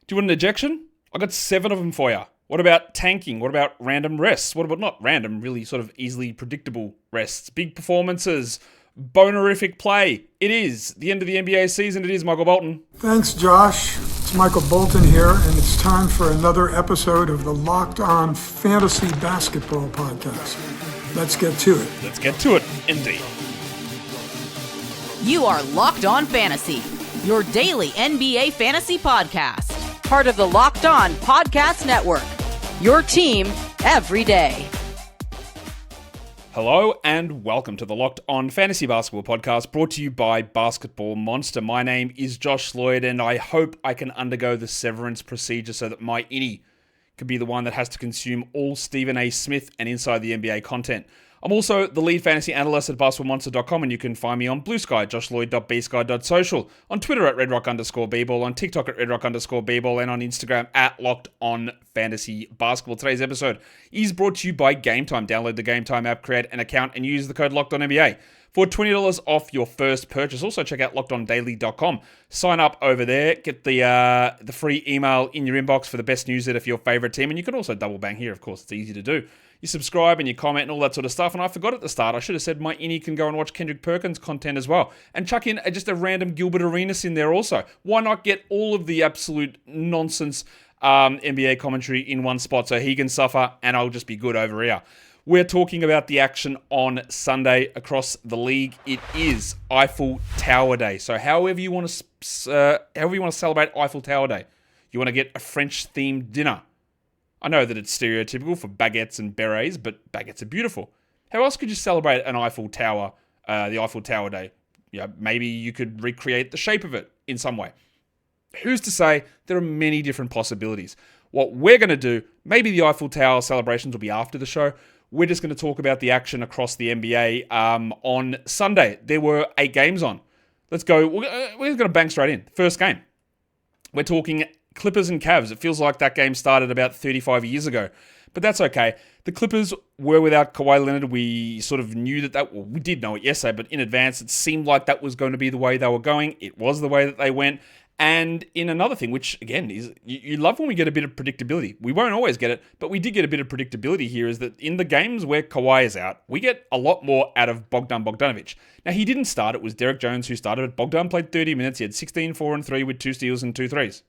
Do you want an ejection? I got 7 of them for you. What about tanking? What about random rests? What about not random, really sort of easily predictable rests? Big performances, bonerific play. It is the end of the NBA season. It is Michael Bolton. Thanks, Josh. It's Michael Bolton here, and it's time for another episode of the Locked On Fantasy Basketball Podcast. Let's get to it. Let's get to it, indeed. You are Locked On Fantasy, your daily NBA fantasy podcast. Part of the Locked On Podcast Network, your team every day. Hello and welcome to the Locked On Fantasy Basketball Podcast, brought to you by Basketball Monster. My name is Josh Lloyd, and I hope I can undergo the severance procedure so that my innie could be the one that has to consume all Stephen A. Smith and Inside the NBA content. I'm also the lead fantasy analyst at basketballmonster.com, and you can find me on Blue Sky, joshloyd.bsky.social, on Twitter at redrock_bball, on TikTok at redrock_bball, and on Instagram at Locked On Fantasy Basketball. Today's episode is brought to you by Game Time. Download the Game Time app, create an account, and use the code LOCKEDONNBA for $20 off your first purchase. Also, check out LockedOnDaily.com. Sign up over there. Get the free email in your inbox for the best newsletter for your favorite team. And you can also double bang here, of course. It's easy to do. You subscribe and you comment and all that sort of stuff. And I forgot at the start, I should have said my innie can go and watch Kendrick Perkins content as well. And chuck in just a random Gilbert Arenas in there also. Why not get all of the absolute nonsense NBA commentary in one spot so he can suffer and I'll just be good over here. We're talking about the action on Sunday across the league. It is Eiffel Tower Day. So however you want to celebrate Eiffel Tower Day, you want to get a French-themed dinner. I know that it's stereotypical for baguettes and berets, but baguettes are beautiful. How else could you celebrate an Eiffel Tower, the Eiffel Tower Day? Yeah, maybe you could recreate the shape of it in some way. Who's to say? There are many different possibilities. What we're going to do, maybe the Eiffel Tower celebrations will be after the show. We're just going to talk about the action across the NBA on Sunday. There were 8 games on. Let's go. We're going to bang straight in. First game. We're talking Clippers and Cavs. It feels like that game started about 35 years ago, but that's okay. The Clippers were without Kawhi Leonard. We sort of knew we did know it yesterday, but in advance, it seemed like that was going to be the way they were going. It was the way that they went. And in another thing, which again is, you love when we get a bit of predictability. We won't always get it, but we did get a bit of predictability here, is that in the games where Kawhi is out, we get a lot more out of Bogdan Bogdanovic. Now, he didn't start. It was Derek Jones who started, but Bogdan played 30 minutes. He had 16, 4, and 3 with 2 steals and 2 threes.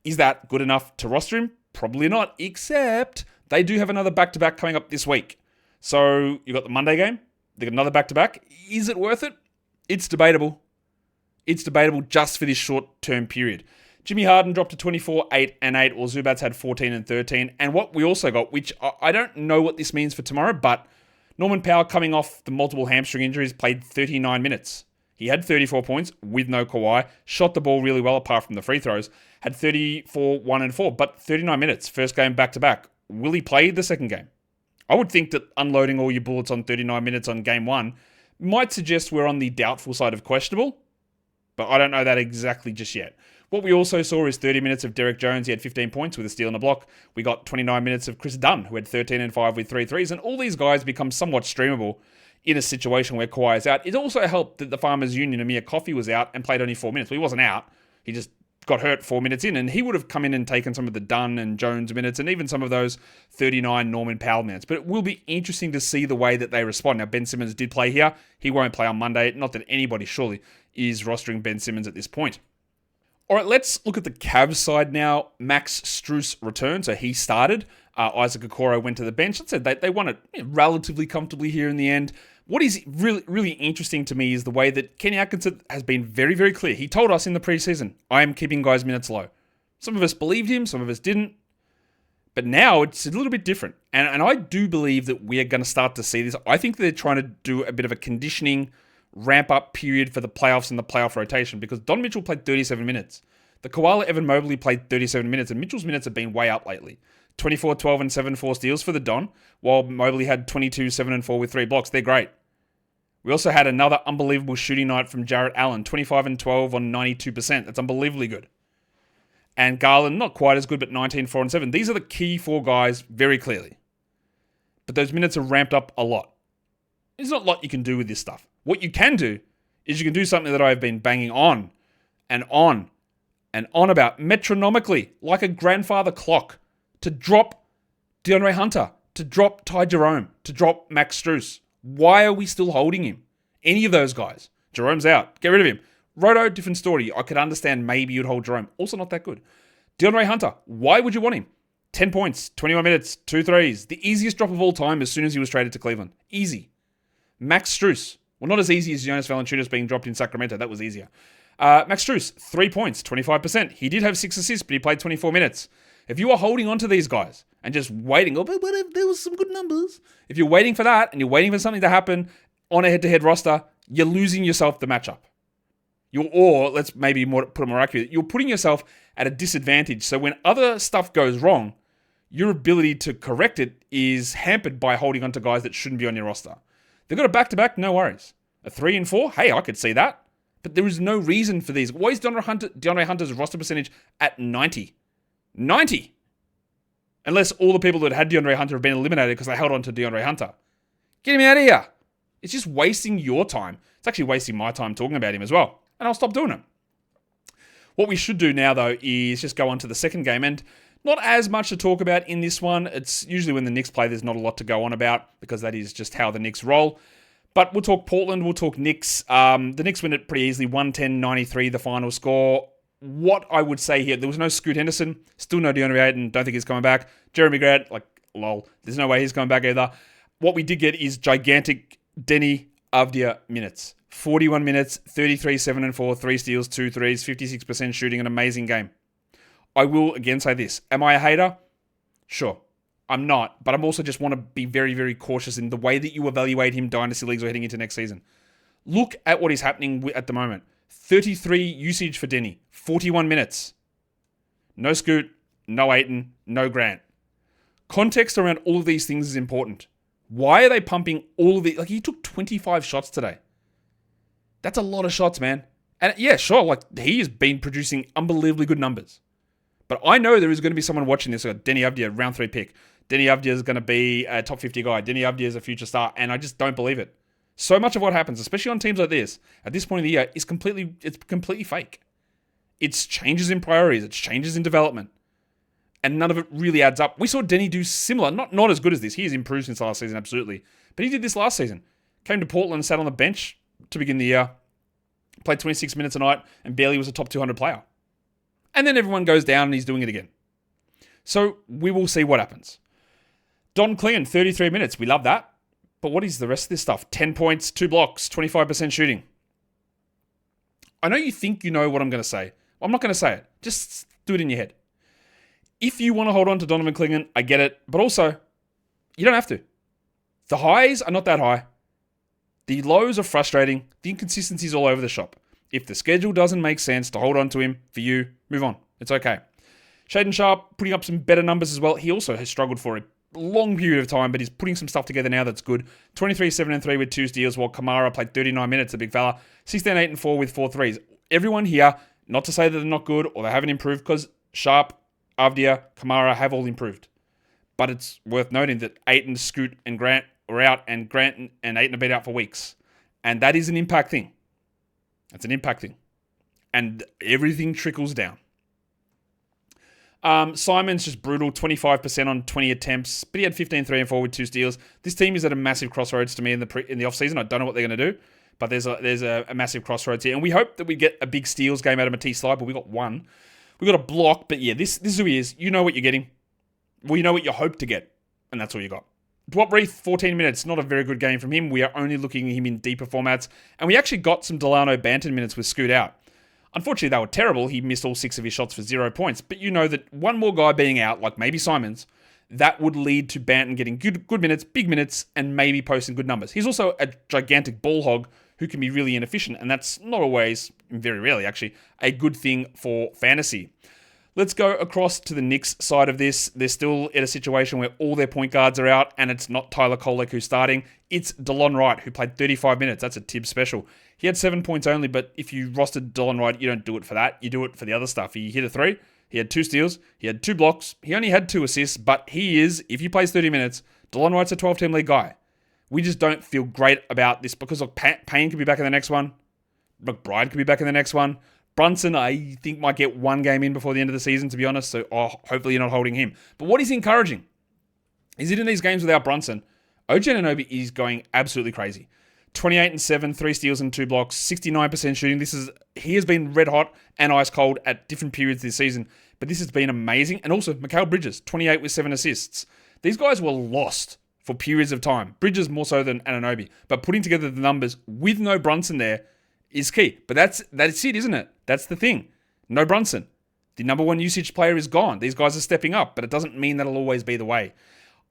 Is that good enough to roster him? Probably not, except they do have another back-to-back coming up this week. So you got the Monday game. They got another back-to-back. Is it worth it? It's debatable. It's debatable just for this short-term period. Jimmy Harden dropped to 24, 8, and 8, while Zubats had 14 and 13. And what we also got, which I don't know what this means for tomorrow, but Norman Powell, coming off the multiple hamstring injuries, played 39 minutes. He had 34 points with no Kawhi, shot the ball really well apart from the free throws, had 34, 1, and 4, but 39 minutes, first game back-to-back. Will he play the second game? I would think that unloading all your bullets on 39 minutes on game 1 might suggest we're on the doubtful side of questionable, but I don't know that exactly just yet. What we also saw is 30 minutes of Derek Jones. He had 15 points with a steal and a block. We got 29 minutes of Chris Dunn, who had 13 and 5 with 3 threes, and all these guys become somewhat streamable in a situation where Kawhi is out. It also helped that the Farmers Union, Amir Coffey, was out and played only 4 minutes. Well, he wasn't out. He just got hurt 4 minutes in, and he would have come in and taken some of the Dunn and Jones minutes and even some of those 39 Norman Powell minutes. But it will be interesting to see the way that they respond. Now, Ben Simmons did play here. He won't play on Monday. Not that anybody surely is rostering Ben Simmons at this point. All right, let's look at the Cavs side now. Max Strus returned, so he started. Isaac Okoro went to the bench. Let's say they won it relatively comfortably here in the end. What is really, really interesting to me is the way that Kenny Atkinson has been very, very clear. He told us in the preseason, I am keeping guys' minutes low. Some of us believed him, some of us didn't. But now it's a little bit different. And I do believe that we are going to start to see this. I think they're trying to do a bit of a conditioning ramp-up period for the playoffs and the playoff rotation, because Don Mitchell played 37 minutes. The Koala Evan Mobley played 37 minutes, and Mitchell's minutes have been way up lately. 24, 12, and 7, 4 steals for the Don, while Mobley had 22, 7, and 4 with 3 blocks. They're great. We also had another unbelievable shooting night from Jarrett Allen, 25 and 12 on 92%. That's unbelievably good. And Garland, not quite as good, but 19, 4, and 7. These are the key 4 guys very clearly. But those minutes are ramped up a lot. There's not a lot you can do with this stuff. What you can do is you can do something that I've been banging on and and on about metronomically, like a grandfather clock, to drop DeAndre Hunter, to drop Ty Jerome, to drop Max Strus. Why are we still holding him? Any of those guys. Jerome's out. Get rid of him. Roto, different story. I could understand maybe you'd hold Jerome. Also not that good. DeAndre Hunter, why would you want him? 10 points, 21 minutes, 2 threes. The easiest drop of all time as soon as he was traded to Cleveland. Easy. Max Strus. Well, not as easy as Jonas Valanciunas being dropped in Sacramento. That was easier. Max Strus, 3 points, 25%. He did have 6 assists, but he played 24 minutes. If you are holding on to these guys and just waiting, but what if there was some good numbers? If you're waiting for that and you're waiting for something to happen on a head-to-head roster, you're losing yourself the matchup. Or let's maybe put it more accurate, you're putting yourself at a disadvantage. So when other stuff goes wrong, your ability to correct it is hampered by holding on to guys that shouldn't be on your roster. They've got a back-to-back, no worries. A 3 and 4, hey, I could see that. But there is no reason for these. Why is DeAndre Hunter's roster percentage at 90? 90! Unless all the people that had DeAndre Hunter have been eliminated because they held on to DeAndre Hunter. Get him out of here. It's just wasting your time. It's actually wasting my time talking about him as well. And I'll stop doing it. What we should do now, though, is just go on to the second game. And not as much to talk about in this one. It's usually when the Knicks play, there's not a lot to go on about because that is just how the Knicks roll. But we'll talk Portland, we'll talk Knicks. The Knicks win it pretty easily, 110-93, the final score. What I would say here, there was no Scoot Henderson, still no DeAndre Ayton, don't think he's coming back. Jeremy Grant, lol, there's no way he's coming back either. What we did get is gigantic Denny Avdia minutes. 41 minutes, 33, 7 and 4, 3 steals, 2 threes, 56% shooting, an amazing game. I will again say this. Am I a hater? Sure. I'm not, but I'm also just want to be very, very cautious in the way that you evaluate him dynasty leagues or heading into next season. Look at what is happening at the moment. 33 usage for Denny, 41 minutes. No Scoot, no Ayton, no Grant. Context around all of these things is important. Why are they pumping all of the... he took 25 shots today. That's a lot of shots, man. And yeah, sure, he has been producing unbelievably good numbers. But I know there is going to be someone watching this. Denny Avdia, round 3 pick. Denny Avdia is going to be a top 50 guy. Denny Avdia is a future star. And I just don't believe it. So much of what happens, especially on teams like this, at this point of the year, is completely fake. It's changes in priorities. It's changes in development. And none of it really adds up. We saw Denny do similar, not as good as this. He has improved since last season, absolutely. But he did this last season. Came to Portland, sat on the bench to begin the year, played 26 minutes a night, and barely was a top 200 player. And then everyone goes down and he's doing it again. So we will see what happens. Don Clingan, 33 minutes. We love that. But what is the rest of this stuff? 10 points, 2 blocks, 25% shooting. I know you think you know what I'm going to say. I'm not going to say it. Just do it in your head. If you want to hold on to Donovan Clingan, I get it. But also, you don't have to. The highs are not that high. The lows are frustrating. The inconsistencies all over the shop. If the schedule doesn't make sense to hold on to him, for you, move on. It's okay. Shaedon Sharpe putting up some better numbers as well. He also has struggled for a long period of time, but he's putting some stuff together now that's good. 23, 7 and 3 with 2 steals, while Kamara played 39 minutes, a big fella. 16, 8 and 4 with 4 threes. Everyone here, not to say that they're not good or they haven't improved, because Sharpe, Avdia, Kamara have all improved. But it's worth noting that Ayton, Scoot, and Grant are out, and Grant and Ayton have been out for weeks. And that is an impact thing. That's an impact thing. And everything trickles down. Simon's just brutal, 25% on 20 attempts, but he had 15, 3 and 4 with 2 steals. This team is at a massive crossroads to me in the offseason. I don't know what they're going to do, but there's a massive crossroads here. And we hope that we get a big steals game out of Matisse Slide, but we got one. We got a block, but yeah, this is who he is. You know what you're getting. Well, you know what you hope to get, and that's all you got. Dwight Reith, 14 minutes. Not a very good game from him. We are only looking at him in deeper formats. And we actually got some Delano Banton minutes with Scoot out. Unfortunately, they were terrible. He missed all 6 of his shots for 0 points. But you know that one more guy being out, like maybe Simons, that would lead to Banton getting good minutes, big minutes, and maybe posting good numbers. He's also a gigantic ball hog who can be really inefficient. And that's not always, very rarely actually, a good thing for fantasy. Let's go across to the Knicks side of this. They're still in a situation where all their point guards are out, and it's not Tyler Kolek who's starting. It's DeLon Wright, who played 35 minutes. That's a Tibbs special. He had 7 points only, but if you rostered DeLon Wright, you don't do it for that. You do it for the other stuff. He hit a 3. He had 2 steals. He had 2 blocks. He only had 2 assists, but he is, if he plays 30 minutes, DeLon Wright's a 12-team league guy. We just don't feel great about this because look, Payne could be back in the next one. McBride could be back in the next one. Brunson, I think, might get one game in before the end of the season, to be honest. So hopefully you're not holding him. But what is encouraging is that in these games without Brunson, OG Anunoby is going absolutely crazy. 28-7, 3 steals and 2 blocks, 69% shooting. He has been red hot and ice cold at different periods this season, but this has been amazing. And also, Mikal Bridges, 28 with 7 assists. These guys were lost for periods of time. Bridges more so than Anunoby, but putting together the numbers with no Brunson there is key. But that's it, isn't it? That's the thing. No Brunson. The number one usage player is gone. These guys are stepping up, but it doesn't mean that'll always be the way.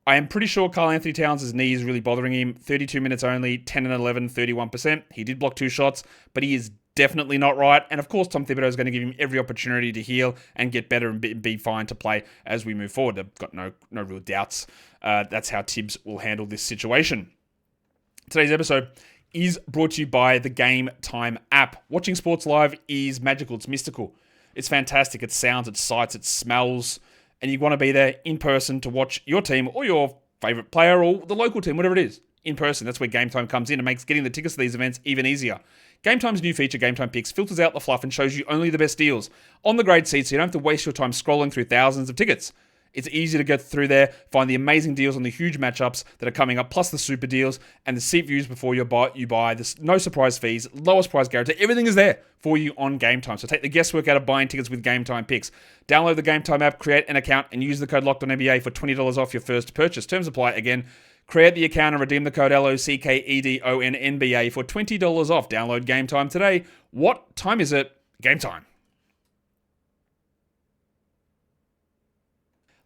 I am pretty sure Karl Anthony Towns' knee is really bothering him. 32 minutes only, 10 and 11, 31%. He did block 2 shots, but he is definitely not right. And of course, Tom Thibodeau is going to give him every opportunity to heal and get better and be fine to play as we move forward. I've got no real doubts. That's how Tibbs will handle this situation. Today's episode is brought to you by the Game Time app. Watching sports live is magical. It's mystical. It's fantastic. It sounds, it sights, it smells. And you want to be there in person to watch your team or your favorite player or the local team, whatever it is, in person. That's where Game Time comes in and makes getting the tickets to these events even easier. Game Time's new feature, Game Time Picks, filters out the fluff and shows you only the best deals on the great seats, so you don't have to waste your time scrolling through thousands of tickets. It's easy to get through there, find the amazing deals on the huge matchups that are coming up, plus the super deals and the seat views before you buy. There's no surprise fees, lowest price guarantee. Everything is there for you on Game Time. So take the guesswork out of buying tickets with Game Time Picks. Download the Game Time app, create an account, and use the code LOCKEDONNBA for $20 off your first purchase. Terms apply. Again, create the account and redeem the code LOCKEDONNBA for $20 off. Download Game Time today. What time is it? Game time.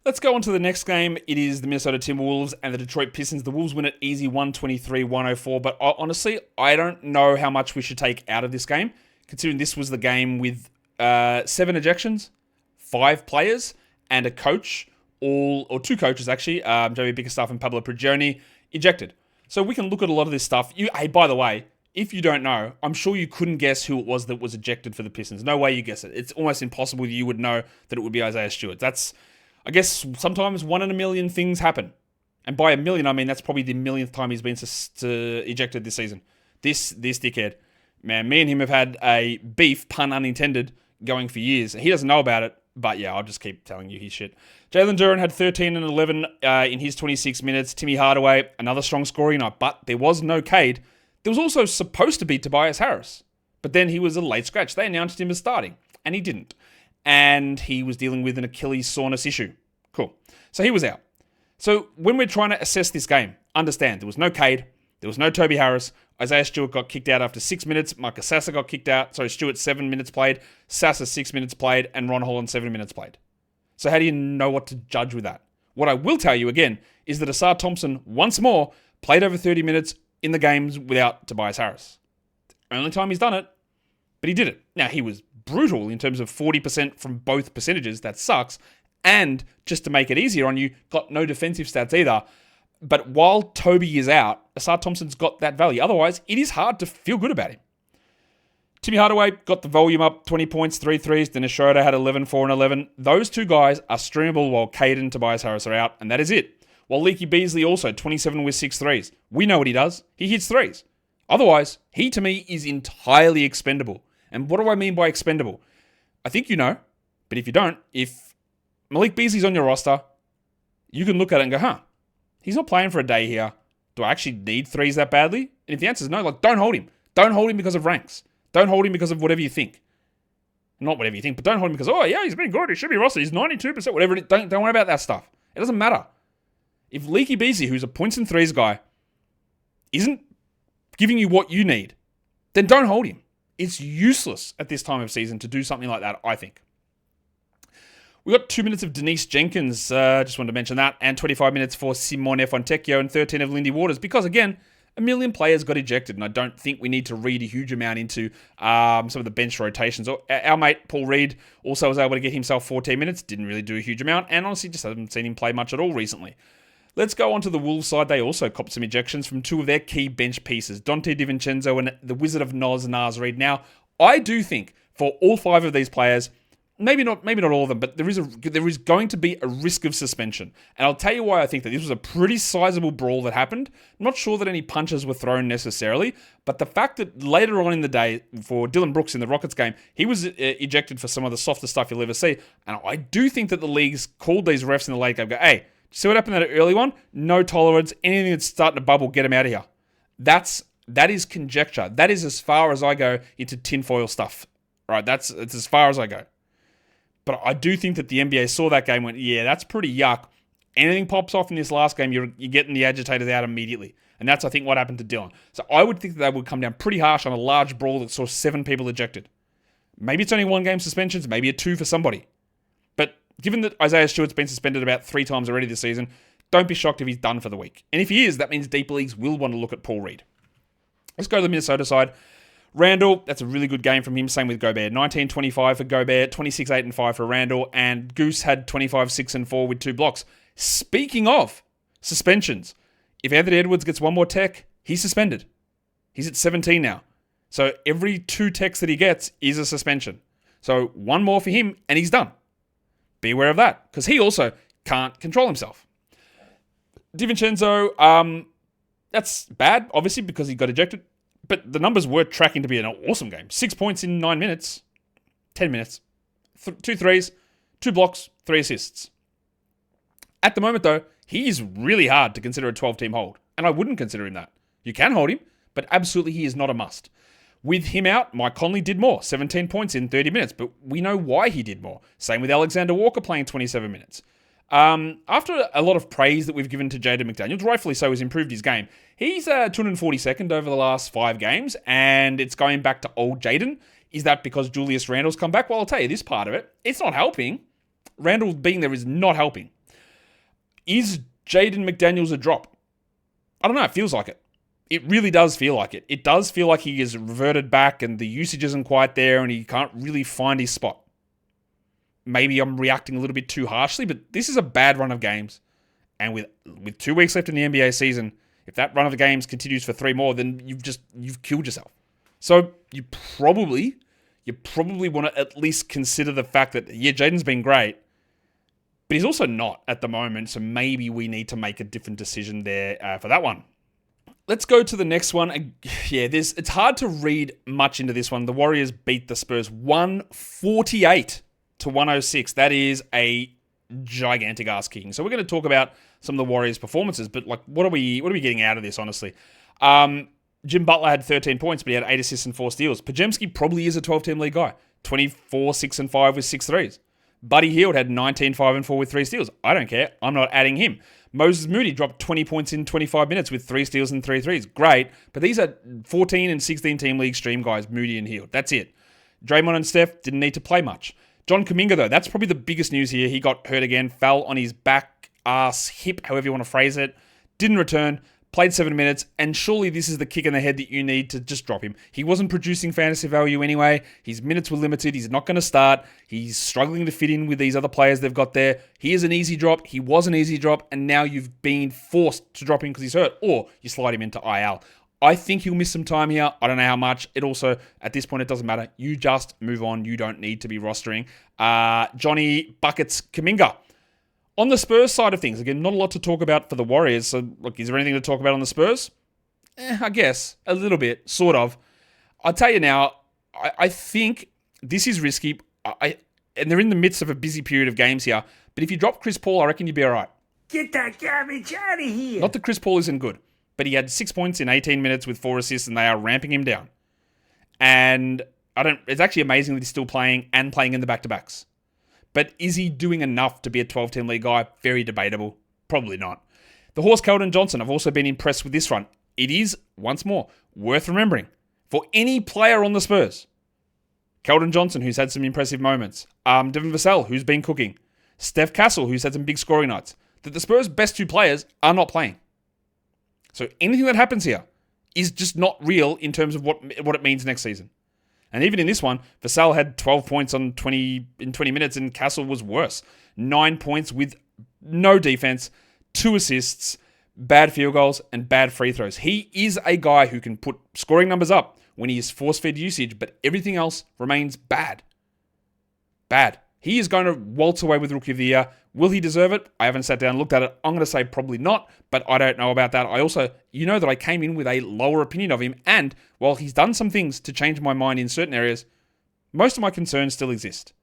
Let's go on to the next game. It is the Minnesota Timberwolves and the Detroit Pistons. The Wolves win it easy 123-104, but honestly, I don't know how much we should take out of this game, considering this was the game with 7 ejections, 5 players, and a coach, or 2 coaches actually, Joey Bickerstaff and Pablo Prigioni, ejected. So we can look at a lot of this stuff. Hey, by the way, if you don't know, I'm sure you couldn't guess who it was that was ejected for the Pistons. No way you guess it. It's almost impossible you would know that it would be Isaiah Stewart. That's, I guess, sometimes 1 in a million things happen. And by a million, I mean that's probably the millionth time he's been ejected this season. This dickhead. Man, me and him have had a beef, pun unintended, going for years. He doesn't know about it, but yeah, I'll just keep telling you his shit. Jalen Duren had 13 and 11 in his 26 minutes. Timmy Hardaway, another strong scoring night, but there was no Cade. There was also supposed to be Tobias Harris, but then he was a late scratch. They announced him as starting, and he didn't. And he was dealing with an Achilles soreness issue. Cool. So he was out. So when we're trying to assess this game, understand there was no Cade, there was no Toby Harris. Isaiah Stewart got kicked out after 6 minutes. Marcus Sasser got kicked out. So Stewart 7 minutes played, Sasser 6 minutes played, and Ron Holland 7 minutes played. So how do you know what to judge with that? What I will tell you again is that Asar Thompson once more played over 30 minutes in the games without Tobias Harris. Only time he's done it, but he did it. Now, he was brutal in terms of 40% from both percentages. That sucks. And just to make it easier on you, got no defensive stats either. But while Toby is out, Asar Thompson's got that value. Otherwise, it is hard to feel good about him. Timmy Hardaway got the volume up, 20 points, 3 threes. Dennis Schroeder had 11, 4, and 11. Those 2 guys are streamable while Cade and Tobias Harris are out, and that is it. While Leaky Beasley also, 27 with 6 threes. We know what he does. He hits threes. Otherwise, he to me is entirely expendable. And what do I mean by expendable? I think you know, but if you don't, if Malik Beasley's on your roster, you can look at it and go, he's not playing for a day here. Do I actually need threes that badly? And if the answer is no, don't hold him. Don't hold him because of ranks. Don't hold him because of whatever you think. Not whatever you think, but don't hold him because, he's been good. He should be rostered. He's 92%, whatever. Don't worry about that stuff. It doesn't matter. If Leaky Beasley, who's a points and threes guy, isn't giving you what you need, then don't hold him. It's useless at this time of season to do something like that, I think. We got 2 minutes of Denise Jenkins, just wanted to mention that, and 25 minutes for Simone Fontecchio and 13 of Lindy Waters, because again, a million players got ejected, and I don't think we need to read a huge amount into some of the bench rotations. Our mate Paul Reed also was able to get himself 14 minutes, didn't really do a huge amount, and honestly just haven't seen him play much at all recently. Let's go on to the Wolves side. They also copped some ejections from 2 of their key bench pieces, Dante DiVincenzo and the Wizard of Noz, Naz Reid. Now, I do think for all 5 of these players, maybe not all of them, but there is going to be a risk of suspension. And I'll tell you why I think that this was a pretty sizable brawl that happened. I'm not sure that any punches were thrown necessarily, but the fact that later on in the day, for Dylan Brooks in the Rockets game, he was ejected for some of the softer stuff you'll ever see. And I do think that the league's called these refs in the late game, go, hey, see what happened in that early one? No tolerance. Anything that's starting to bubble, get him out of here. That is conjecture. That is as far as I go into tinfoil stuff. Right? It's as far as I go. But I do think that the NBA saw that game and went, yeah, that's pretty yuck. Anything pops off in this last game, you're getting the agitators out immediately. And that's, I think, what happened to Dylan. So I would think that they would come down pretty harsh on a large brawl that saw 7 people ejected. Maybe it's only 1 game suspensions, maybe a 2 for somebody. But given that Isaiah Stewart's been suspended about 3 times already this season, don't be shocked if he's done for the week. And if he is, that means deep leagues will want to look at Paul Reed. Let's go to the Minnesota side. Randall, that's a really good game from him. Same with Gobert. 19-25 for Gobert, 26-8-5 for Randall, and Goose had 25-6-4 with 2 blocks. Speaking of suspensions, if Anthony Edwards gets 1 more tech, he's suspended. He's at 17 now. So every 2 techs that he gets is a suspension. So 1 more for him, and he's done. Be aware of that, because he also can't control himself. DiVincenzo, that's bad, obviously, because he got ejected. But the numbers were tracking to be an awesome game. 6 points in 9 minutes. 10 minutes. 2 threes, 2 blocks, 3 assists. At the moment, though, he is really hard to consider a 12-team hold. And I wouldn't consider him that. You can hold him, but absolutely he is not a must. With him out, Mike Conley did more. 17 points in 30 minutes. But we know why he did more. Same with Alexander Walker playing 27 minutes. After a lot of praise that we've given to Jaden McDaniels, rightfully so, has improved his game. He's 242nd over the last 5 games, and it's going back to old Jaden. Is that because Julius Randle's come back? Well, I'll tell you this part of it. It's not helping. Randle being there is not helping. Is Jaden McDaniels a drop? I don't know. It feels like it. It really does feel like it. It does feel like he has reverted back and the usage isn't quite there and he can't really find his spot. Maybe I'm reacting a little bit too harshly, but this is a bad run of games. And with 2 weeks left in the NBA season, if that run of the games continues for 3 more, then you've killed yourself. So you probably want to at least consider the fact that, yeah, Jaden's been great, but he's also not at the moment. So maybe we need to make a different decision there for that one. Let's go to the next one. Yeah, it's hard to read much into this one. The Warriors beat the Spurs 148 to 106. That is a gigantic ass kicking. So we're going to talk about some of the Warriors' performances, but like, what are we getting out of this, honestly? Jim Butler had 13 points, but he had 8 assists and 4 steals. Pajemski probably is a 12-team league guy. 24-6-5 with 6 threes. Buddy Hield had 19-5-4 with 3 steals. I don't care. I'm not adding him. Moses Moody dropped 20 points in 25 minutes with 3 steals and 3 threes. Great, but these are 14 and 16-team league stream guys, Moody and Hield. That's it. Draymond and Steph didn't need to play much. John Kuminga, though, that's probably the biggest news here. He got hurt again, fell on his back, ass, hip, however you want to phrase it. Didn't return, played 7 minutes, and surely this is the kick in the head that you need to just drop him. He wasn't producing fantasy value anyway. His minutes were limited. He's not going to start. He's struggling to fit in with these other players they've got there. He is an easy drop. He was an easy drop, and now you've been forced to drop him because he's hurt, or you slide him into IL. I think he'll miss some time here. I don't know how much. It also, at this point, it doesn't matter. You just move on. You don't need to be rostering. Johnny Buckets Kuminga. On the Spurs side of things, again, not a lot to talk about for the Warriors. So, look, is there anything to talk about on the Spurs? I guess. A little bit. Sort of. I'll tell you now, I think this is risky. And they're in the midst of a busy period of games here. But if you drop Chris Paul, I reckon you'd be all right. Get that garbage out of here. Not that Chris Paul isn't good. But he had 6 points in 18 minutes with 4 assists, and they are ramping him down. And it's actually amazing that he's still playing and playing in the back-to-backs. But is he doing enough to be a 12-team league guy? Very debatable. Probably not. The horse Keldon Johnson, I've also been impressed with this run. It is, once more, worth remembering. For any player on the Spurs, Keldon Johnson, who's had some impressive moments. Devin Vassell, who's been cooking. Steph Castle, who's had some big scoring nights. That the Spurs' best 2 players are not playing. So anything that happens here is just not real in terms of what it means next season. And even in this one, Vassell had 12 points in 20 minutes and Castle was worse. 9 points with no defense, 2 assists, bad field goals, and bad free throws. He is a guy who can put scoring numbers up when he is force-fed usage, but everything else remains bad. Bad. He is going to waltz away with Rookie of the Year. Will he deserve it? I haven't sat down and looked at it. I'm going to say probably not, but I don't know about that. I also, that I came in with a lower opinion of him, and while he's done some things to change my mind in certain areas, most of my concerns still exist.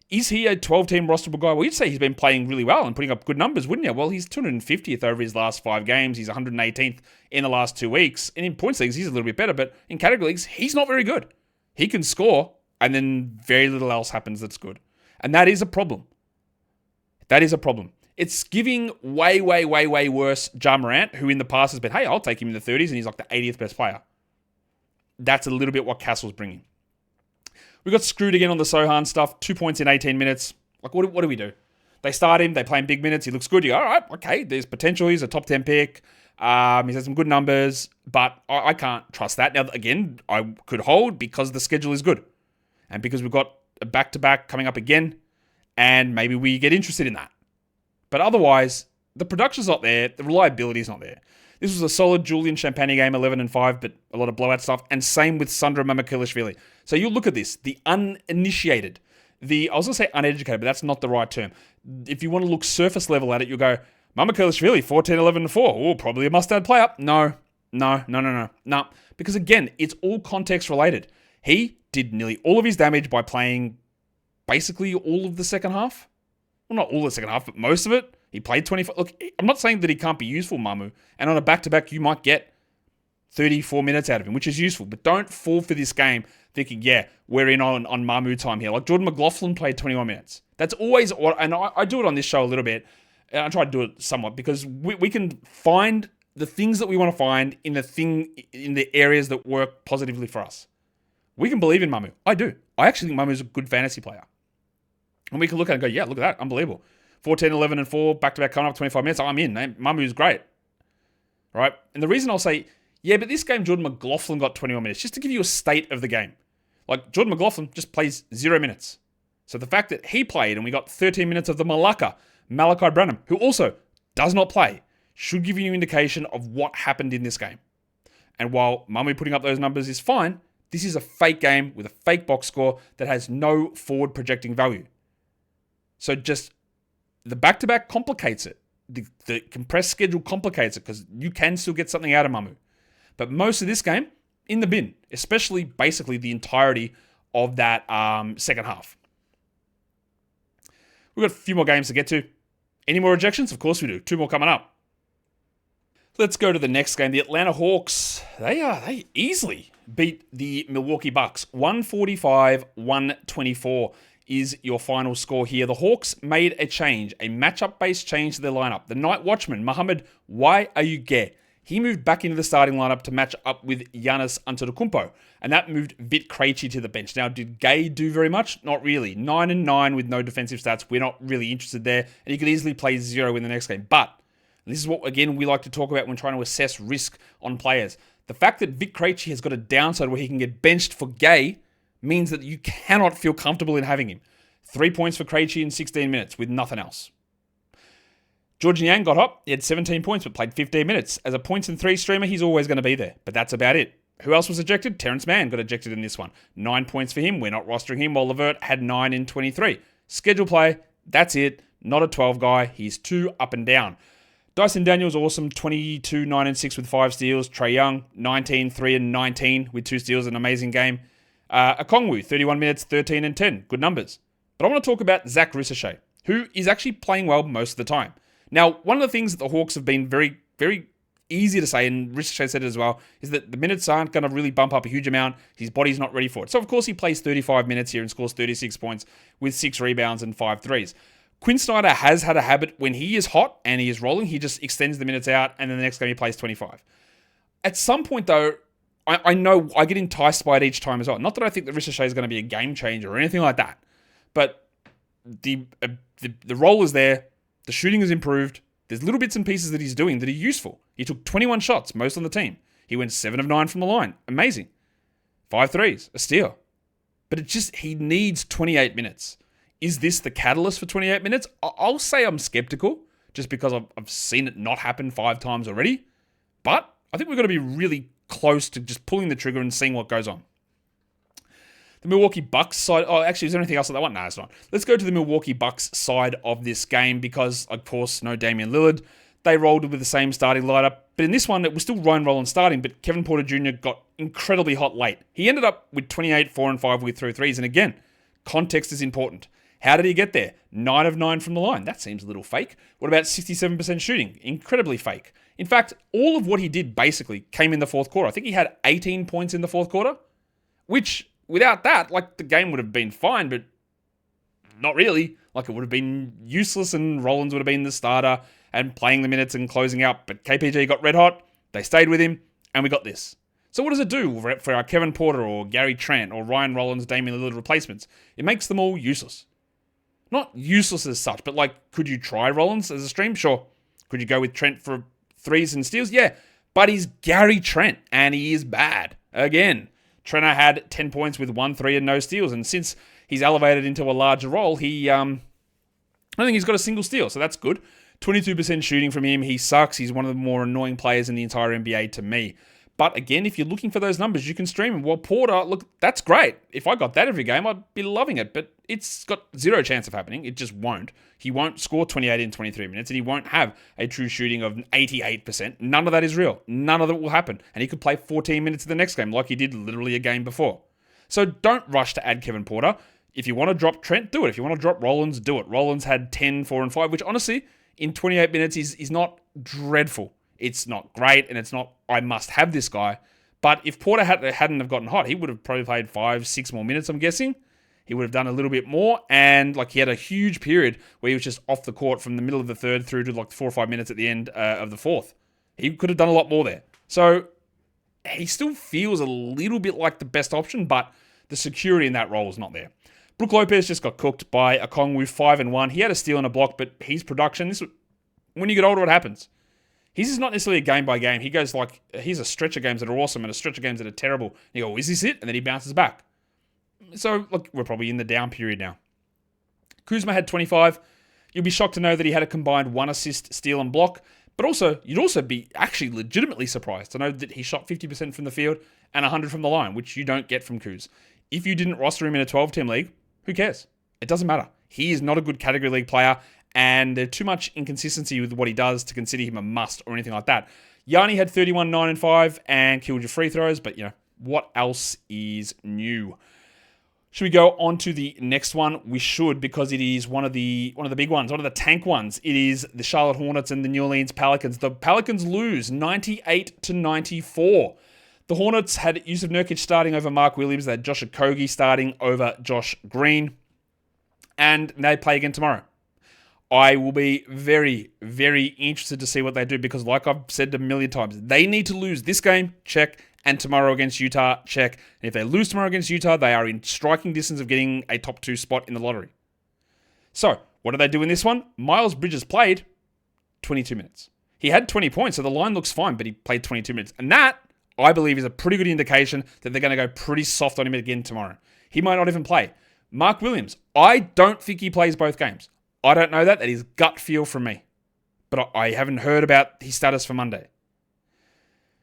Is he a 12-team rosterable guy? Well, you'd say he's been playing really well and putting up good numbers, wouldn't you? Well, he's 250th over his last 5 games. He's 118th in the last 2 weeks. And in points leagues, he's a little bit better, but in category leagues, he's not very good. He can score, and then very little else happens that's good. And that is a problem. That is a problem. It's giving way worse Ja Morant, who in the past has been, hey, I'll take him in the 30s, and he's like the 80th best player. That's a little bit what Castle's bringing. We got screwed again on the Sohan stuff. 2 points in 18 minutes. Like, what do we do? They start him. They play him big minutes. He looks good. You go, all right, okay, there's potential. He's a top 10 pick. He's had some good numbers, but I can't trust that. Now, again, I could hold because the schedule is good. And because we've got a back-to-back coming up again, and maybe we get interested in that. But otherwise, the production's not there. The reliability's not there. This was a solid Julian Champagny game, 11-5, but a lot of blowout stuff. And same with Sandra Mamakilishvili. So you look at this, the uninitiated, I was going to say uneducated, but that's not the right term. If you want to look surface level at it, you'll go, Mamakilishvili, 14-11-4. Oh, probably a must-add player. No. Because again, it's all context related. He did nearly all of his damage by playing basically all of the second half. Well, not all the second half, but most of it. He played 25. Look, I'm not saying that he can't be useful, Mamu. And on a back-to-back, you might get 34 minutes out of him, which is useful. But don't fall for this game thinking, yeah, we're in on Mamu time here. Like Jordan McLaughlin played 21 minutes. That's always, and I do it on this show a little bit. And I try to do it somewhat because we can find the things that we want to find in the areas that work positively for us. We can believe in Mamu. I do. I actually think Mamu's a good fantasy player. And we can look at it and go, yeah, look at that. Unbelievable. 14-11-4, back-to-back coming up 25 minutes. I'm in. Mamu's great. Right? And the reason I'll say, yeah, but this game, Jordan McLaughlin got 21 minutes, just to give you a state of the game. Like, Jordan McLaughlin just plays 0 minutes. So the fact that he played and we got 13 minutes of the Malachi Branham, who also does not play, should give you an indication of what happened in this game. And while Mamu putting up those numbers is fine, this is a fake game with a fake box score that has no forward projecting value. So just the back-to-back complicates it. The compressed schedule complicates it because you can still get something out of Mamu. But most of this game, in the bin, especially basically the entirety of that second half. We've got a few more games to get to. Any more ejections? Of course we do. 2 more coming up. Let's go to the next game. The Atlanta Hawks, they easily beat the Milwaukee Bucks. 145-124 is your final score here. The Hawks made a change, a matchup-based change to their lineup. The night watchman, Mohamed Wayayuge, he moved back into the starting lineup to match up with Giannis Antetokounmpo, and that moved Vit Krejci to the bench. Now, did Gay do very much? Not really. 9-9 with no defensive stats. We're not really interested there, and he could easily play 0 in the next game. But this is what, again, we like to talk about when trying to assess risk on players. The fact that Vit Krejci has got a downside where he can get benched for Gay means that you cannot feel comfortable in having him. 3 points for Krejci in 16 minutes with nothing else. George Niang got hot. He had 17 points but played 15 minutes. As a points and 3 streamer, he's always going to be there. But that's about it. Who else was ejected? Terrence Mann got ejected in this one. 9 points for him. We're not rostering him, while Levert had 9 in 23. Schedule play, that's it. Not a 12 guy. He's 2 up and down. Dyson Daniels, awesome. 22, 9 and 6 with 5 steals. Trae Young, 19, 3 and 19 with 2 steals. An amazing game. Okongwu, 31 minutes, 13 and 10. Good numbers. But I want to talk about Zach Ricochet, who is actually playing well most of the time. Now, one of the things that the Hawks have been very, very easy to say, and Ricochet said it as well, is that the minutes aren't going to really bump up a huge amount. His body's not ready for it. So, of course, he plays 35 minutes here and scores 36 points with 6 rebounds and 5 threes. Quinn Snyder has had a habit when he is hot and he is rolling, he just extends the minutes out, and then the next game he plays 25. At some point, though, I know I get enticed by it each time as well. Not that I think that Ricochet is going to be a game changer or anything like that, but the role is there. The shooting has improved. There's little bits and pieces that he's doing that are useful. He took 21 shots, most on the team. He went 7 of 9 from the line. Amazing. 5 threes, a steal. But he needs 28 minutes. Is this the catalyst for 28 minutes? I'll say I'm skeptical, just because I've seen it not happen 5 times already. But I think we've got to be really close to just pulling the trigger and seeing what goes on. The Milwaukee Bucks side... Oh, actually, is there anything else on that one? No, it's not. Let's go to the Milwaukee Bucks side of this game because, of course, no Damian Lillard. They rolled with the same starting lineup. But in this one, it was still Ryan Rollins starting, but Kevin Porter Jr. got incredibly hot late. He ended up with 28, 4 and 5 with 3 threes. And again, context is important. How did he get there? 9 of 9 from the line. That seems a little fake. What about 67% shooting? Incredibly fake. In fact, all of what he did basically came in the fourth quarter. I think he had 18 points in the fourth quarter, which without that, like, the game would have been fine, but not really. Like, it would have been useless and Rollins would have been the starter and playing the minutes and closing out. But KPG got red hot. They stayed with him and we got this. So what does it do for our Kevin Porter or Gary Trent or Ryan Rollins, Damian Lillard replacements? It makes them all useless. Not useless as such, but like, could you try Rollins as a stream? Sure. Could you go with Trent for threes and steals? Yeah. But he's Gary Trent and he is bad. Again, Trent had 10 points with 1 3 and no steals. And since he's elevated into a larger role, I don't think he's got a single steal. So that's good. 22% shooting from him. He sucks. He's one of the more annoying players in the entire NBA to me. But again, if you're looking for those numbers, you can stream him. Well, Porter, look, that's great. If I got that every game, I'd be loving it. But it's got zero chance of happening. It just won't. He won't score 28 in 23 minutes, and he won't have a true shooting of 88%. None of that is real. None of it will happen. And he could play 14 minutes in the next game like he did literally a game before. So don't rush to add Kevin Porter. If you want to drop Trent, do it. If you want to drop Rollins, do it. Rollins had 10, 4, and 5, which honestly, in 28 minutes is not dreadful. It's not great, and it's not, I must have this guy. But if Porter hadn't have gotten hot, he would have probably played 5, 6 more minutes, I'm guessing. He would have done a little bit more, and like he had a huge period where he was just off the court from the middle of the third through to like 4 or 5 minutes at the end of the fourth. He could have done a lot more there. So he still feels a little bit like the best option, but the security in that role is not there. Brook Lopez just got cooked by Okongwu, 5 and 1. He had a steal and a block, but his production, when you get older, what happens? His is not necessarily a game by game. He goes like, here's a stretch of games that are awesome and a stretch of games that are terrible. And you go, is this it? And then he bounces back. So, look, we're probably in the down period now. Kuzma had 25. You'll be shocked to know that he had a combined 1 assist, steal, and block. But also, you'd also be actually legitimately surprised to know that he shot 50% from the field and 100 from the line, which you don't get from Kuz. If you didn't roster him in a 12-team league, who cares? It doesn't matter. He is not a good category league player, and there's too much inconsistency with what he does to consider him a must or anything like that. Yanni had 31, 9, and 5 and killed your free throws, but you know, what else is new? Should we go on to the next one? We should, because it is one of the big ones, one of the tank ones. It is the Charlotte Hornets and the New Orleans Pelicans. The Pelicans lose 98-94. The Hornets had Yusuf Nurkic starting over Mark Williams. They had Josh Okogie starting over Josh Green. And they play again tomorrow. I will be very, very interested to see what they do because like I've said a million times, they need to lose this game, check, and tomorrow against Utah, check. And if they lose tomorrow against Utah, they are in striking distance of getting a top 2 spot in the lottery. So, what did they do in this one? Miles Bridges played 22 minutes. He had 20 points, so the line looks fine, but he played 22 minutes. And that, I believe, is a pretty good indication that they're going to go pretty soft on him again tomorrow. He might not even play. Mark Williams, I don't think he plays both games. I don't know that. That is gut feel from me. But I haven't heard about his status for Monday.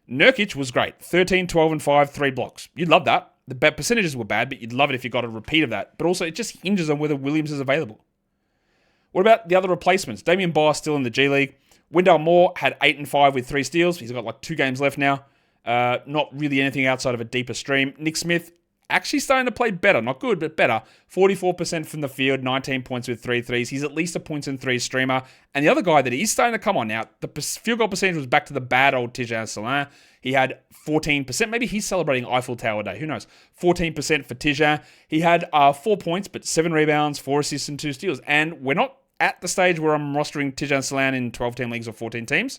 Nurkic was great. 13, 12, and 5, 3 blocks. You'd love that. The percentages were bad, but you'd love it if you got a repeat of that. But also, it just hinges on whether Williams is available. What about the other replacements? Damian Barr still in the G League. Wendell Moore had 8 and 5 with 3 steals. He's got like 2 games left now. Not really anything outside of a deeper stream. Nick Smith actually starting to play better. Not good, but better. 44% from the field, 19 points with 3 threes. He's at least a points and 3 streamer. And the other guy that is starting to come on now, the field goal percentage was back to the bad old Tidjane Salahin. He had 14%. Maybe he's celebrating Eiffel Tower Day. Who knows? 14% for Tidjane. He had 4 points, but 7 rebounds, 4 assists, and 2 steals. And we're not at the stage where I'm rostering Tidjane Salahin in 12-team leagues or 14 teams.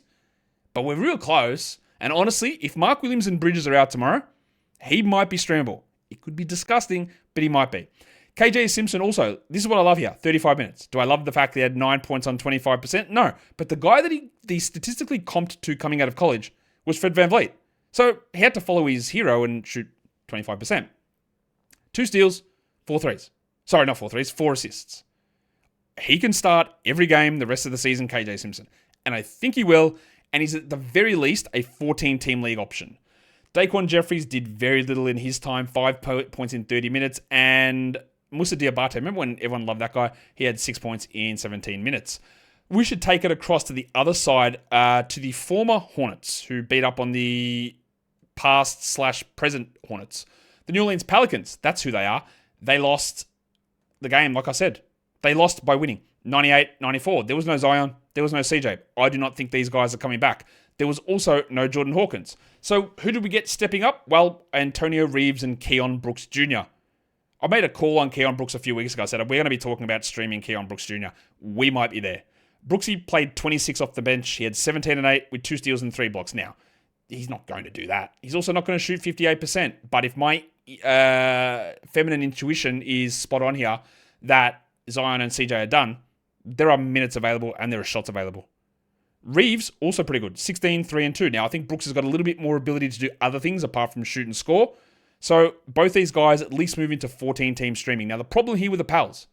But we're real close. And honestly, if Mark Williams and Bridges are out tomorrow, he might be streamable. It could be disgusting, but he might be. KJ Simpson also, this is what I love here, 35 minutes. Do I love the fact that he had 9 points on 25%? No. But the guy that he statistically comped to coming out of college was Fred VanVleet. So he had to follow his hero and shoot 25%. 2 steals, 4 threes. Sorry, not 4 threes, 4 assists. He can start every game the rest of the season, KJ Simpson. And I think he will. And he's at the very least a 14-team league option. Daquan Jeffries did very little in his time, 5 points in 30 minutes. And Moussa Diabate, remember when everyone loved that guy? He had 6 points in 17 minutes. We should take it across to the other side, to the former Hornets, who beat up on the past/present Hornets. The New Orleans Pelicans, that's who they are. They lost the game, like I said. They lost by winning, 98-94. There was no Zion. There was no CJ. I do not think these guys are coming back. There was also no Jordan Hawkins. So who did we get stepping up? Well, Antonio Reeves and Keon Brooks Jr. I made a call on Keon Brooks a few weeks ago. I said, we're going to be talking about streaming Keon Brooks Jr. We might be there. Brooksy played 26 off the bench. He had 17 and 8 with 2 steals and 3 blocks. Now, he's not going to do that. He's also not going to shoot 58%. But if my feminine intuition is spot on here, that Zion and CJ are done, there are minutes available and there are shots available. Reeves, also pretty good. 16, 3 and 2. Now, I think Brooks has got a little bit more ability to do other things apart from shoot and score. So both these guys at least move into 14-team streaming. Now, the problem here with the Pals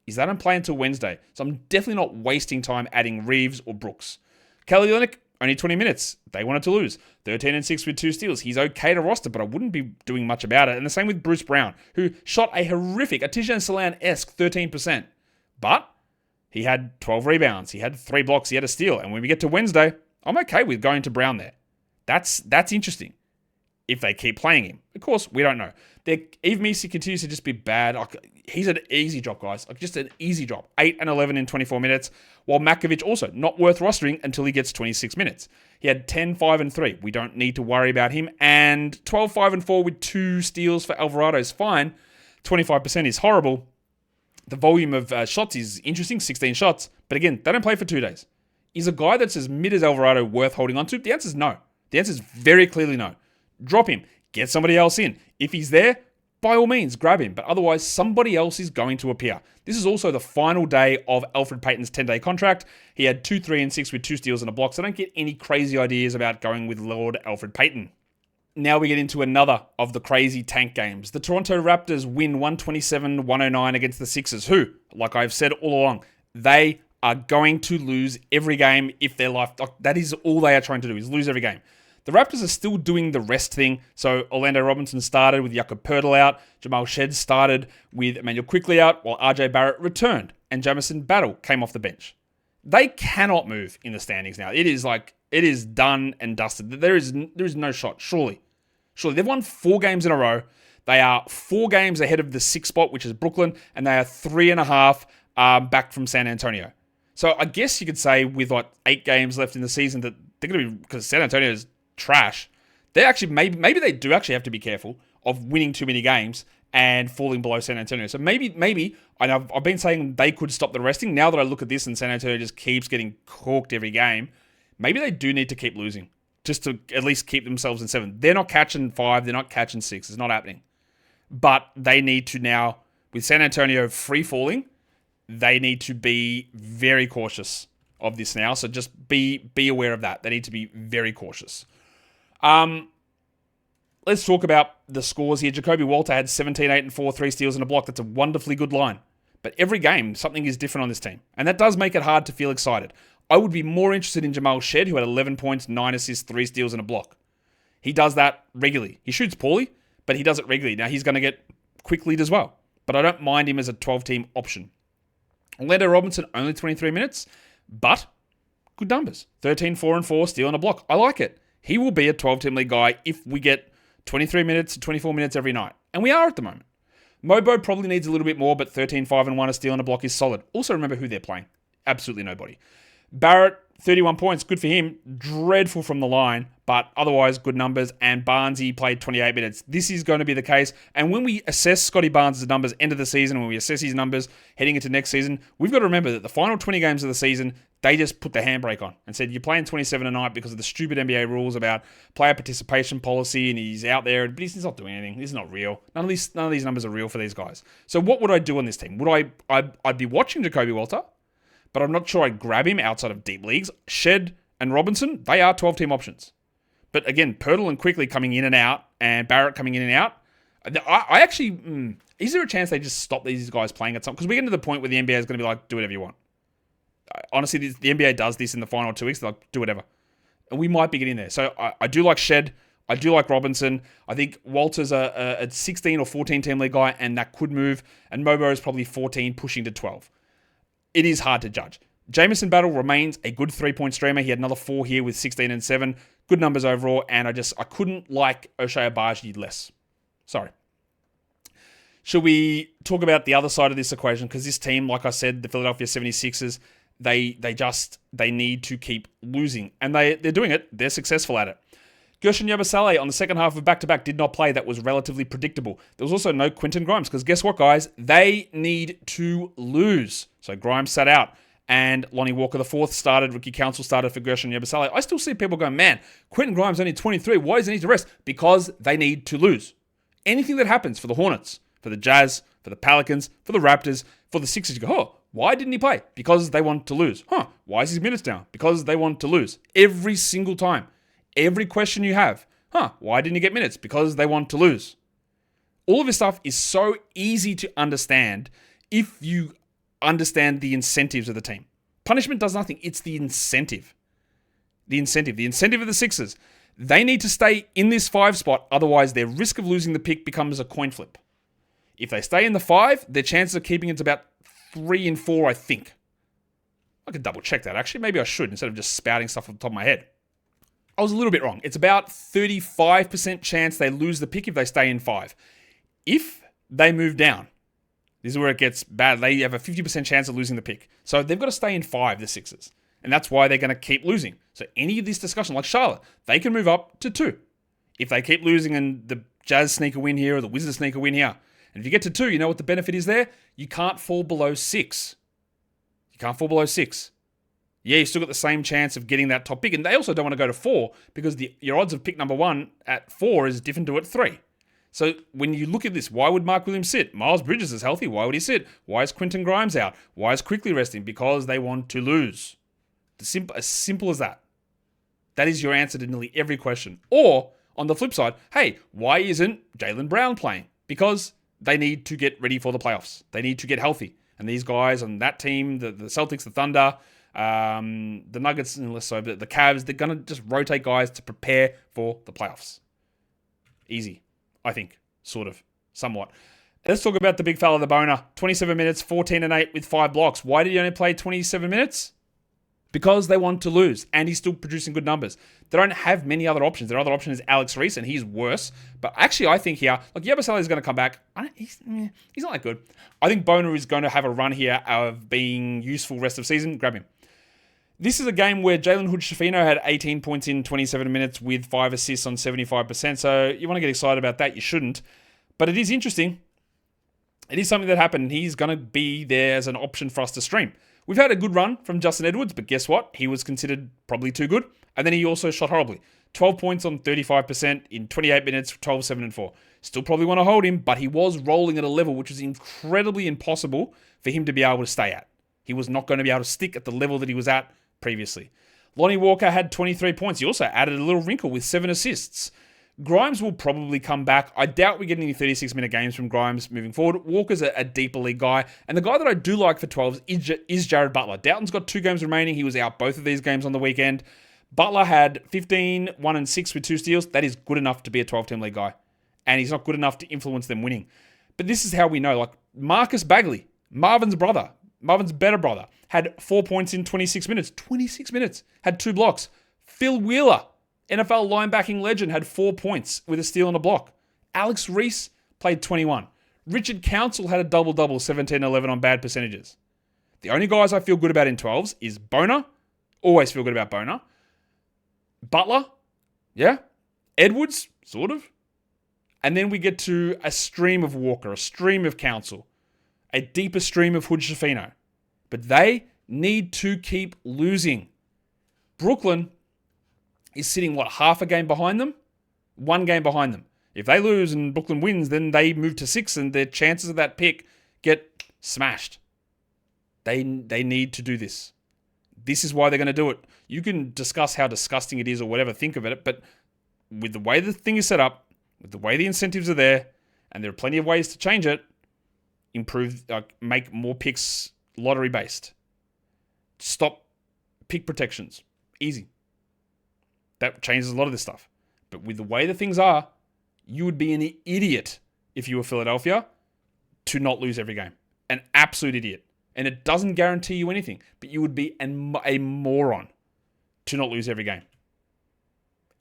is they don't play until Wednesday. So I'm definitely not wasting time adding Reeves or Brooks. Kelly Olynyk, only 20 minutes. They wanted to lose. 13 and 6 with 2 steals. He's okay to roster, but I wouldn't be doing much about it. And the same with Bruce Brown, who shot a horrific, a Tijan Salan-esque 13%. But he had 12 rebounds. He had 3 blocks. He had a steal. And when we get to Wednesday, I'm okay with going to Brown there. That's interesting. If they keep playing him. Of course, we don't know. Eve Misi continues to just be bad. He's an easy drop, guys. Just an easy drop. 8 and 11 in 24 minutes. While Makovic also not worth rostering until he gets 26 minutes. He had 10, 5, and 3. We don't need to worry about him. And 12, 5, and 4 with 2 steals for Alvarado is fine. 25% is horrible. The volume of shots is interesting, 16 shots. But again, they don't play for 2 days. Is a guy that's as mid as Alvarado worth holding on to? The answer is no. The answer is very clearly no. Drop him. Get somebody else in. If he's there, by all means, grab him. But otherwise, somebody else is going to appear. This is also the final day of Alfred Payton's 10-day contract. He had 2, 3, and 6 with 2 steals and a block. So don't get any crazy ideas about going with Lord Alfred Payton. Now we get into another of the crazy tank games. The Toronto Raptors win 127-109 against the Sixers, who, like I've said all along, they are going to lose every game if their life... That is all they are trying to do, is lose every game. The Raptors are still doing the rest thing. So Orlando Robinson started with Jakob Poeltl out. Jamal Shead started with Emmanuel Quickley out, while RJ Barrett returned and Jamison Battle came off the bench. They cannot move in the standings now. It is done and dusted. There is no shot, surely. They've won 4 games in a row. They are 4 games ahead of the 6th spot, which is Brooklyn, and they are 3.5 back from San Antonio. So I guess you could say with 8 games left in the season that they're going to be, because San Antonio is trash, they actually maybe they do actually have to be careful of winning too many games and falling below San Antonio. So maybe I've been saying they could stop the resting. Now that I look at this and San Antonio just keeps getting corked every game, maybe they do need to keep losing just to at least keep themselves in 7. They're not catching 5, they're not catching 6. It's not happening. But they need to now, with San Antonio free falling, they need to be very cautious of this now. So just be aware of that. They need to be very cautious. Let's talk about the scores here. Jacoby Walter had 17, 8, and 4, 3 steals and a block. That's a wonderfully good line. But every game, something is different on this team. And that does make it hard to feel excited. I would be more interested in Jamal Shead, who had 11 points, 9 assists, 3 steals, and a block. He does that regularly. He shoots poorly, but he does it regularly. Now, he's going to get quick lead as well. But I don't mind him as a 12-team option. Orlando Robinson, only 23 minutes, but good numbers. 13, 4, and 4, steal, and a block. I like it. He will be a 12-team league guy if we get 23 minutes to 24 minutes every night. And we are at the moment. Mobo probably needs a little bit more, but 13, 5, and 1, a steal, and a block is solid. Also, remember who they're playing. Absolutely nobody. Barrett, 31 points. Good for him. Dreadful from the line, but otherwise good numbers. And Barnesy played 28 minutes. This is going to be the case. And when we assess Scotty Barnes' numbers end of the season, when we assess his numbers heading into next season, we've got to remember that the final 20 games of the season, they just put the handbrake on and said, you're playing 27 a night because of the stupid NBA rules about player participation policy, and he's out there, but he's not doing anything. This is not real. None of these numbers are real for these guys. So what would I do on this team? I'd be watching Jacoby Walter, but I'm not sure I'd grab him outside of deep leagues. Shed and Robinson, they are 12-team options. But again, Poeltl and Quickley coming in and out, and Barrett coming in and out. I actually, is there a chance they just stop these guys playing at some? Because we get to the point where the NBA is going to be like, do whatever you want. Honestly, the NBA does this in the final 2 weeks. They're like, do whatever. And we might be getting there. So I do like Shed. I do like Robinson. I think Walter's a 16 or 14 team league guy, and that could move. And Mobo is probably 14, pushing to 12. It is hard to judge. Jamison Battle remains a good 3-point streamer. He had another 4 here with 16 and 7. Good numbers overall, and I couldn't like O'Shea Abaji less. Sorry. Should we talk about the other side of this equation? Because this team, like I said, the Philadelphia 76ers, they need to keep losing. And they're doing it. They're successful at it. Gershon Yabusele on the second half of back-to-back did not play. That was relatively predictable. There was also no Quentin Grimes, because guess what, guys? They need to lose. So Grimes sat out, and Lonnie Walker IV started. Ricky Council started for Gershon Yabusele. I still see people going, man, Quentin Grimes only 23. Why does he need to rest? Because they need to lose. Anything that happens for the Hornets, for the Jazz, for the Pelicans, for the Raptors, for the Sixers, you go, oh, why didn't he play? Because they want to lose. Why is his minutes down? Because they want to lose. Every single time. Every question you have, why didn't he get minutes? Because they want to lose. All of this stuff is so easy to understand if you understand the incentives of the team. Punishment does nothing. It's the incentive. The incentive of the Sixers. They need to stay in this 5 spot, otherwise their risk of losing the pick becomes a coin flip. If they stay in the 5, their chances of keeping it's about 3 and 4, I think. I could double check that, actually. Maybe I should, instead of just spouting stuff off the top of my head. I was a little bit wrong. It's about 35% chance they lose the pick if they stay in 5. If they move down, this is where it gets bad. They have a 50% chance of losing the pick. So they've got to stay in 5, the Sixers. And that's why they're going to keep losing. So any of this discussion, like Charlotte, they can move up to 2. If they keep losing and the Jazz sneak a win here or the Wizards sneak a win here. And if you get to 2, you know what the benefit is there? You can't fall below 6. Yeah, you still got the same chance of getting that top pick. And they also don't want to go to 4 because your odds of pick number 1 at 4 is different to at 3. So when you look at this, why would Mark Williams sit? Miles Bridges is healthy. Why would he sit? Why is Quentin Grimes out? Why is Quickly resting? Because they want to lose. As simple as that. That is your answer to nearly every question. Or, on the flip side, hey, why isn't Jaylen Brown playing? Because they need to get ready for the playoffs. They need to get healthy. And these guys on that team, the Celtics, the Thunder, the Nuggets, and less so, but the Cavs, they're going to just rotate guys to prepare for the playoffs. Easy, I think, sort of, somewhat. Let's talk about the big fella, the boner. 27 minutes, 14 and 8 with 5 blocks. Why did he only play 27 minutes? Because they want to lose, and he's still producing good numbers. They don't have many other options. Their other option is Alex Reese, and he's worse. But actually, I think here, like Yabusele is going to come back. He's not that good. I think Boner is going to have a run here of being useful rest of season. Grab him. This is a game where Jalen Hood-Schifino had 18 points in 27 minutes with 5 assists on 75%. So you want to get excited about that. You shouldn't. But it is interesting. It is something that happened. He's going to be there as an option for us to stream. We've had a good run from Justin Edwards, but guess what? He was considered probably too good. And then he also shot horribly. 12 points on 35% in 28 minutes, 12, 7, and 4. Still probably want to hold him, but he was rolling at a level which was incredibly impossible for him to be able to stay at. He was not going to be able to stick at the level that he was at previously. Lonnie Walker had 23 points. He also added a little wrinkle with 7 assists. Grimes will probably come back. I doubt we get any 36-minute games from Grimes moving forward. Walker's a deeper league guy. And the guy that I do like for 12s is Jared Butler. Doughton's got 2 games remaining. He was out both of these games on the weekend. Butler had 15, 1 and 6 with 2 steals. That is good enough to be a 12-team league guy. And he's not good enough to influence them winning. But this is how we know. Like Marcus Bagley, Marvin's better brother, had 4 points in 26 minutes. 26 minutes. Had 2 blocks. Phil Wheeler, NFL linebacking legend, had 4 points with a steal and a block. Alex Reese played 21. Richard Council had a double-double, 17-11 on bad percentages. The only guys I feel good about in 12s is Boner. Always feel good about Boner. Butler. Yeah. Edwards. Sort of. And then we get to a stream of Walker, a stream of Council, a deeper stream of Hood-Schifino. But they need to keep losing. Brooklyn is sitting, half a game behind them? 1 game behind them. If they lose and Brooklyn wins, then they move to 6 and their chances of that pick get smashed. They need to do this. This is why they're going to do it. You can discuss how disgusting it is or whatever, think of it, but with the way the thing is set up, with the way the incentives are there, and there are plenty of ways to change it, make more picks lottery-based. Stop pick protections. Easy. That changes a lot of this stuff. But with the way that things are, you would be an idiot if you were Philadelphia to not lose every game. An absolute idiot. And it doesn't guarantee you anything, but you would be a moron to not lose every game.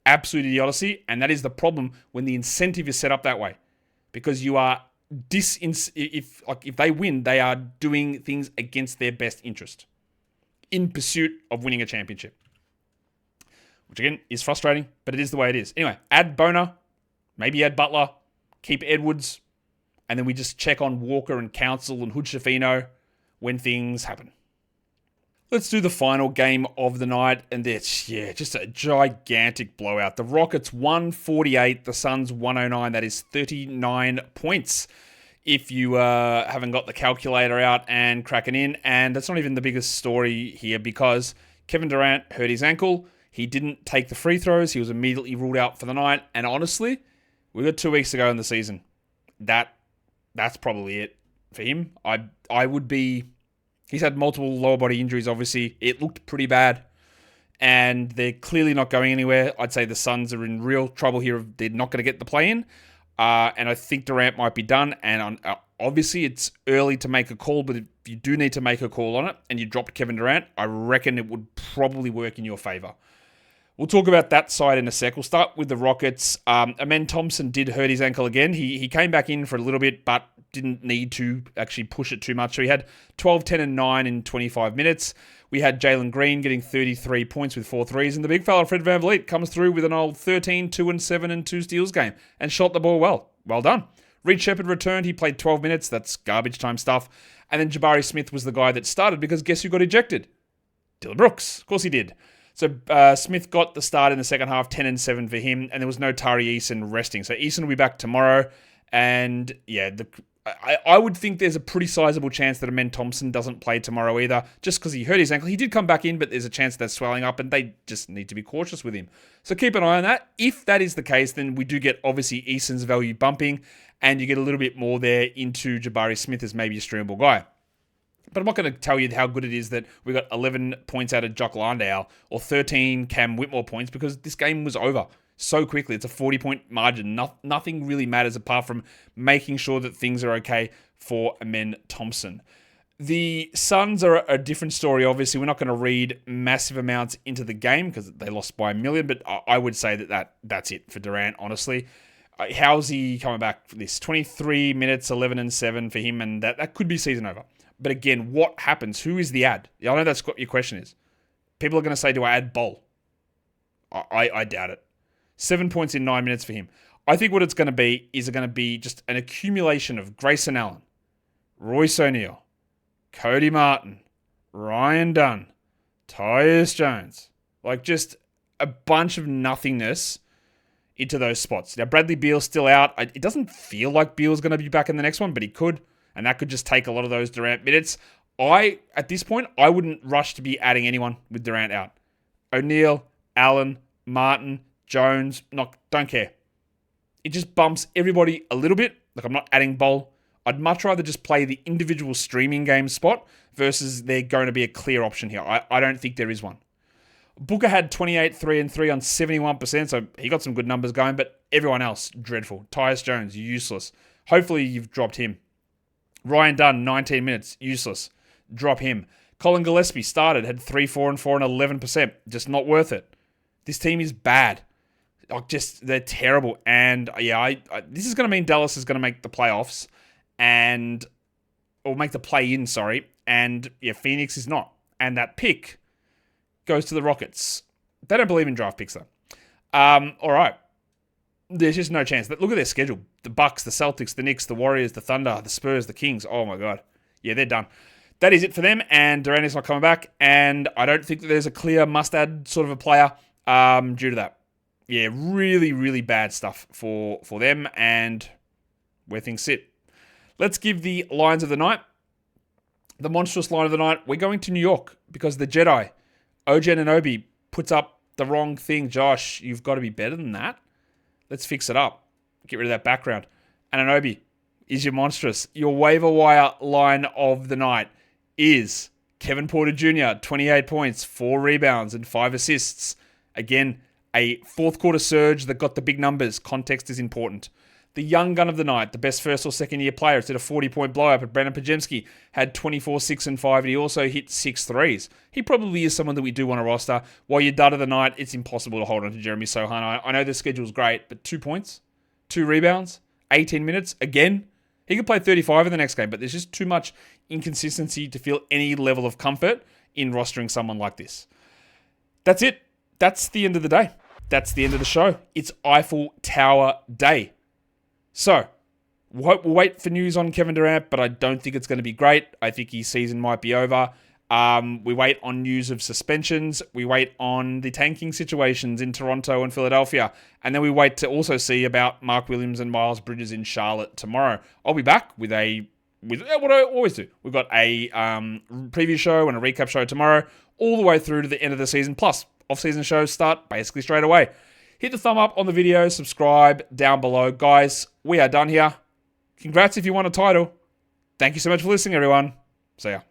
Absolute idiocy, and that is the problem when the incentive is set up that way. Because you are if they win, they are doing things against their best interest in pursuit of winning a championship. Which again is frustrating, but it is the way it is. Anyway, add Boner, maybe add Butler, keep Edwards, and then we just check on Walker and Council and Hood-Schifino when things happen. Let's do the final game of the night, and it's, just a gigantic blowout. The Rockets 148, the Suns 109. That is 39 points if you haven't got the calculator out and cracking in. And that's not even the biggest story here because Kevin Durant hurt his ankle. He didn't take the free throws. He was immediately ruled out for the night. And honestly, we got 2 weeks to go in the season. That's probably it for him. I would be... He's had multiple lower body injuries, obviously. It looked pretty bad. And they're clearly not going anywhere. I'd say the Suns are in real trouble here. They're not going to get the play-in. And I think Durant might be done. And obviously, it's early to make a call. But if you do need to make a call on it and you dropped Kevin Durant, I reckon it would probably work in your favor. We'll talk about that side in a sec. We'll start with the Rockets. Amen Thompson did hurt his ankle again. He came back in for a little bit, but didn't need to actually push it too much. So he had 12, 10, and 9 in 25 minutes. We had Jalen Green getting 33 points with 4 threes, and the big fella Fred VanVleet comes through with an old 13, 2, and 7, and 2 steals game, and shot the ball well. Well done. Reed Shepherd returned. He played 12 minutes. That's garbage time stuff. And then Jabari Smith was the guy that started because guess who got ejected? Dillon Brooks. Of course he did. So Smith got the start in the second half, 10 and 7 for him, and there was no Tari Eason resting. So Eason will be back tomorrow, and I would think there's a pretty sizable chance that Amen Thompson doesn't play tomorrow either, just because he hurt his ankle. He did come back in, but there's a chance that's swelling up, and they just need to be cautious with him. So keep an eye on that. If that is the case, then we do get, obviously, Eason's value bumping, and you get a little bit more there into Jabari Smith as maybe a streamable guy. But I'm not going to tell you how good it is that we got 11 points out of Jock Landale or 13 Cam Whitmore points because this game was over so quickly. It's a 40-point margin. Nothing really matters apart from making sure that things are okay for Amen Thompson. The Suns are a different story, obviously. We're not going to read massive amounts into the game because they lost by 1 million, but I would say that's it for Durant, honestly. How's he coming back for this? 23 minutes, 11 and 7 for him, and that could be season over. But again, what happens? Who is the ad? I know that's what your question is. People are going to say, do I add Bol? I doubt it. 7 points in 9 minutes for him. I think what it's going to be is going to be just an accumulation of Grayson Allen, Royce O'Neal, Cody Martin, Ryan Dunn, Tyus Jones. Like just a bunch of nothingness into those spots. Now, Bradley Beal's still out. It doesn't feel like Beal's going to be back in the next one, but he could. And that could just take a lot of those Durant minutes. At this point, I wouldn't rush to be adding anyone with Durant out. O'Neal, Allen, Martin, Jones, don't care. It just bumps everybody a little bit. Like I'm not adding Bol. I'd much rather just play the individual streaming game spot versus there going to be a clear option here. I don't think there is one. Booker had 28, 3 and 3 on 71%, so he got some good numbers going, but everyone else, dreadful. Tyus Jones, useless. Hopefully you've dropped him. Ryan Dunn, 19 minutes, useless. Drop him. Colin Gillespie started, had 3, 4 and 4 and 11%. Just not worth it. This team is bad. They're terrible. And this is going to mean Dallas is going to make the playoffs or make the play-in, sorry. And Phoenix is not. And that pick goes to the Rockets. They don't believe in draft picks, though. All right. There's just no chance. Look at their schedule. The Bucks, the Celtics, the Knicks, the Warriors, the Thunder, the Spurs, the Kings. Oh, my God. Yeah, they're done. That is it for them, and Durant is not coming back, and I don't think that there's a clear must-add sort of a player due to that. Yeah, really, really bad stuff for them, and where things sit. Let's give the lines of the night. The monstrous line of the night, we're going to New York, because the Jedi, OG Anunoby, puts up the wrong thing. Josh, you've got to be better than that. Let's fix it up. Get rid of that background. Anunoby is your monstrous. Your waiver wire line of the night is Kevin Porter Jr., 28 points, 4 rebounds, and 5 assists. Again, a fourth quarter surge that got the big numbers. Context is important. The young gun of the night, the best first or second year player, did a 40-point blow-up at Brandon Pajemski, had 24, 6, and 5, and he also hit 6 threes. He probably is someone that we do want to roster. While your dud of the night, it's impossible to hold on to Jeremy Sohan. I know the schedule's great, but 2 points, 2 rebounds, 18 minutes, again. He could play 35 in the next game, but there's just too much inconsistency to feel any level of comfort in rostering someone like this. That's it. That's the end of the day. That's the end of the show. It's Eiffel Tower Day. So, we'll wait for news on Kevin Durant, but I don't think it's going to be great. I think his season might be over. We wait on news of suspensions. We wait on the tanking situations in Toronto and Philadelphia. And then we wait to also see about Mark Williams and Miles Bridges in Charlotte tomorrow. I'll be back with what I always do. We've got a preview show and a recap show tomorrow, all the way through to the end of the season. Plus, off-season shows start basically straight away. Hit the thumb up on the video, subscribe down below. Guys, we are done here. Congrats if you won a title. Thank you so much for listening, everyone. See ya.